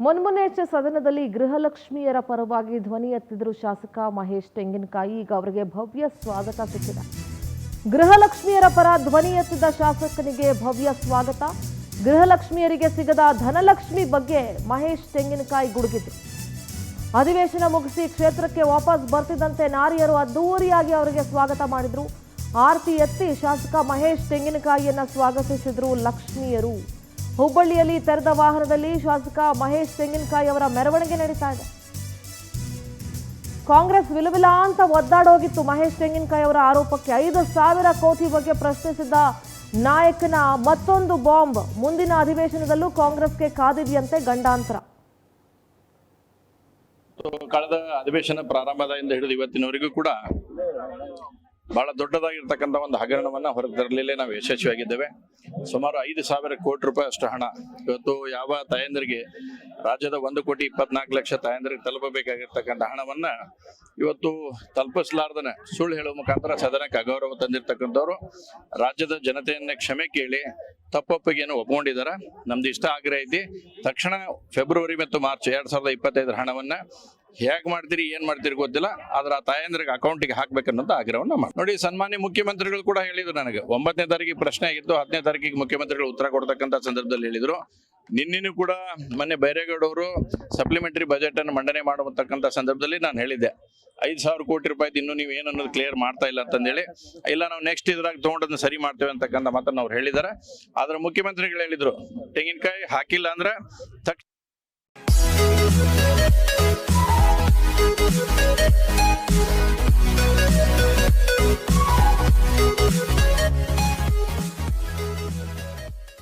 ಮೊನ್ಮೊನ್ನೆ ಸದನದಲ್ಲಿ ಗೃಹಲಕ್ಷ್ಮಿಯರ ಪರವಾಗಿ ಧ್ವನಿ ಎತ್ತಿದ್ರು ಶಾಸಕ ಮಹೇಶ್ ತೆಂಗಿನಕಾಯಿ. ಈಗ ಅವರಿಗೆ ಭವ್ಯ ಸ್ವಾಗತ ಸಿಕ್ಕಿದೆ. ಗೃಹಲಕ್ಷ್ಮಿಯರ ಪರ ಧ್ವನಿ ಎತ್ತಿದ ಶಾಸಕನಿಗೆ ಭವ್ಯ ಸ್ವಾಗತ. ಗೃಹಲಕ್ಷ್ಮಿಯರಿಗೆ ಸಿಗದ ಧನಲಕ್ಷ್ಮಿ ಬಗ್ಗೆ ಮಹೇಶ್ ತೆಂಗಿನಕಾಯಿ ಗುಡುಗಿದ್ರು. ಅಧಿವೇಶನ ಮುಗಿಸಿ ಕ್ಷೇತ್ರಕ್ಕೆ ವಾಪಸ್ ಬರ್ತಿದ್ದಂತೆ ನಾರಿಯರು ಅದ್ದೂರಿಯಾಗಿ ಅವರಿಗೆ ಸ್ವಾಗತ ಮಾಡಿದ್ರು. ಆರತಿ ಎತ್ತಿ ಶಾಸಕ ಮಹೇಶ್ ತೆಂಗಿನಕಾಯಿಯನ್ನ ಸ್ವಾಗತಿಸಿದ್ರು ಲಕ್ಷ್ಮಿಯರು. ಹುಬ್ಬಳ್ಳಿಯಲ್ಲಿ ತೆರೆದ ವಾಹನದಲ್ಲಿ ಶಾಸಕ ಮಹೇಶ್ ತೆಂಗಿನಕಾಯಿ ಅವರ ಮೆರವಣಿಗೆ ನಡೀತಾ ಇದೆ. ಕಾಂಗ್ರೆಸ್ ವಿಲವಿಲ ಅಂತ ಒದ್ದಾಡೋಗಿತ್ತು ಮಹೇಶ್ ತೆಂಗಿನಕಾಯಿ ಅವರ ಆರೋಪಕ್ಕೆ. 5,000 ಕೋಟಿ ಬಗ್ಗೆ ಪ್ರಶ್ನಿಸಿದ್ದ ನಾಯಕನ ಮತ್ತೊಂದು ಬಾಂಬ್. ಮುಂದಿನ ಅಧಿವೇಶನದಲ್ಲೂ ಕಾಂಗ್ರೆಸ್ಗೆ ಕಾದಿದೆಯಂತೆ ಗಂಡಾಂತರ. ಕಳೆದ ಅಧಿವೇಶನ ಪ್ರಾರಂಭದಿಂದ ಹಿಡಿದು ಇವತ್ತಿನವರೆಗೂ ಕೂಡ ಬಹಳ ದೊಡ್ಡದಾಗಿರ್ತಕ್ಕಂಥ ಒಂದು ಹಗರಣವನ್ನ ಹೊರಗೆ ತರಲಿಲ್ಲೇ ನಾವು ಯಶಸ್ವಿಯಾಗಿದ್ದೇವೆ. ಸುಮಾರು 5,000 ಕೋಟಿ ರೂಪಾಯಿ ಅಷ್ಟು ಹಣ ಇವತ್ತು ಯಾವ ತಾಯಂದರಿಗೆ ರಾಜ್ಯದ 1,24,00,000 ತಾಯಂದರಿಗೆ ತಲುಪಬೇಕಾಗಿರ್ತಕ್ಕಂಥ ಹಣವನ್ನ ಇವತ್ತು ತಲುಪಿಸಲಾರ್ದನೆ ಸುಳ್ಳು ಹೇಳುವ ಮುಖಾಂತರ ಸದನಕ್ಕೆ ಅಗೌರವ ತಂದಿರ್ತಕ್ಕಂಥವ್ರು ರಾಜ್ಯದ ಜನತೆಯನ್ನ ಕ್ಷಮೆ ಕೇಳಿ ತಪ್ಪೊಪ್ಪಿಗೆಯನ್ನು ಒಪ್ಕೊಂಡಿದ್ದಾರೆ. ನಮ್ದು ಇಷ್ಟ ಆಗ್ರಹ ಐತಿ, ತಕ್ಷಣ ಫೆಬ್ರವರಿ ಮತ್ತು ಮಾರ್ಚ್ 2025 ಹಣವನ್ನ ಹೇಗ್ ಮಾಡ್ತೀರಿ ಏನ್ ಮಾಡ್ತೀರಿ ಗೊತ್ತಿಲ್ಲ, ಆದ್ರೆ ಆ ತಾಯಂದ್ರಿಗೆ ಅಕೌಂಟಿಗೆ ಹಾಕ್ಬೇಕನ್ನೋದು ಆಗ್ರಹವನ್ನ ಮಾಡಿ ನೋಡಿ. ಸನ್ಮಾನ್ಯ ಮುಖ್ಯಮಂತ್ರಿಗಳು ಕೂಡ ಹೇಳಿದ್ರು. ನನಗೆ 9ನೇ ತಾರೀಕಿಗೆ ಪ್ರಶ್ನೆ ಆಗಿತ್ತು, 10ನೇ ತಾರೀಕಿಗೆ ಮುಖ್ಯಮಂತ್ರಿಗಳು ಉತ್ತರ ಕೊಡ್ತಕ್ಕಂಥ ಸಂದರ್ಭದಲ್ಲಿ ಹೇಳಿದ್ರು. ನಿನ್ನೆನೂ ಕೂಡ ಮೊನ್ನೆ ಬೈರೇಗೌಡ ಅವರು ಸಪ್ಲಿಮೆಂಟರಿ ಬಜೆಟ್ ಅನ್ನು ಮಂಡನೆ ಮಾಡತಕ್ಕಂಥ ಸಂದರ್ಭದಲ್ಲಿ ನಾನು ಹೇಳಿದ್ದೆ 5,000 ಕೋಟಿ ರೂಪಾಯಿ ಇನ್ನೂ ನೀವು ಏನನ್ನೋದು ಕ್ಲಿಯರ್ ಮಾಡ್ತಾ ಇಲ್ಲ ಅಂತಂದೇಳಿ. ಇಲ್ಲ, ನಾವು ನೆಕ್ಸ್ಟ್ ಇದ್ರಾಗ ತಗೊಂಡದನ್ನ ಸರಿ ಮಾಡ್ತೇವೆ ಅಂತಕ್ಕಂಥ ಮಾತನ್ನ ಅವ್ರು ಹೇಳಿದ್ದಾರೆ. ಆದ್ರೆ ಮುಖ್ಯಮಂತ್ರಿಗಳು ಹೇಳಿದ್ರು ತೆಂಗಿನಕಾಯಿ ಹಾಕಿಲ್ಲ ಅಂದ್ರೆ ತಕ್ಷಣ